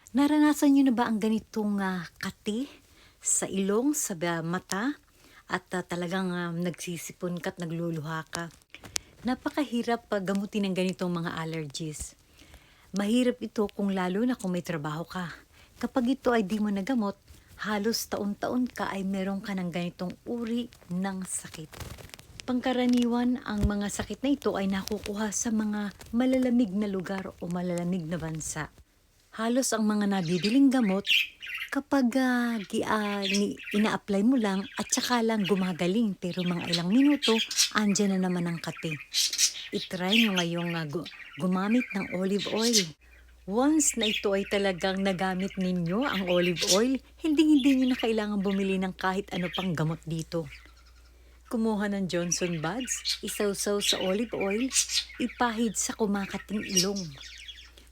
Naranasan niyo na ba ang ganitong kati sa ilong, sa mata at talagang nagsisipon ka at nagluluha ka? Napakahirap gamutin ng ganitong mga allergies. Mahirap ito kung lalo na kung may trabaho ka. Kapag ito ay di mo nagamot, halos taon-taon ka ay meron ka ng ganitong uri ng sakit. Pangkaraniwan, ang mga sakit na ito ay nakukuha sa mga malalamig na lugar o malalamig na bansa. Halos ang mga nabibiling gamot, kapag ina-apply mo lang at saka lang gumagaling, pero mga ilang minuto, andyan na naman ang kati. I-try nyo ngayong gumamit ng olive oil. Once na ito ay talagang nagamit ninyo ang olive oil, hindi nyo na kailangan bumili ng kahit ano pang gamot dito. Kumuha ng Johnson buds, isawsaw sa olive oil, ipahid sa kumakating ilong.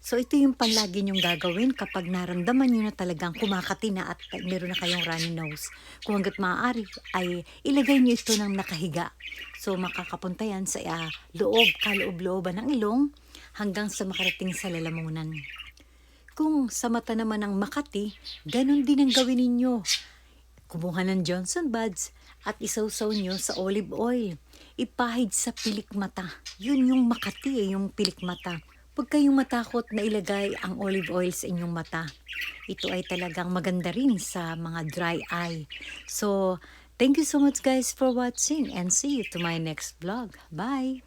So ito yung palagi nyong gagawin kapag naramdaman nyo na talagang kumakati na at meron na kayong runny nose. Kung hanggat maaari ay ilagay nyo ito ng nakahiga. So makakapunta yan sa kaloob-looban ng ilong hanggang sa makarating sa lalamunan. Kung sa mata naman ang makati, ganun din ang gawin ninyo. Kumuha ng Johnson buds at isawsaw nyo sa olive oil. Ipahid sa pilik mata. Yun yung makati, yung pilik mata. Huwag kayong matakot na ilagay ang olive oil sa inyong mata. Ito ay talagang maganda rin sa mga dry eye. So, thank you so much guys for watching and see you to my next vlog. Bye!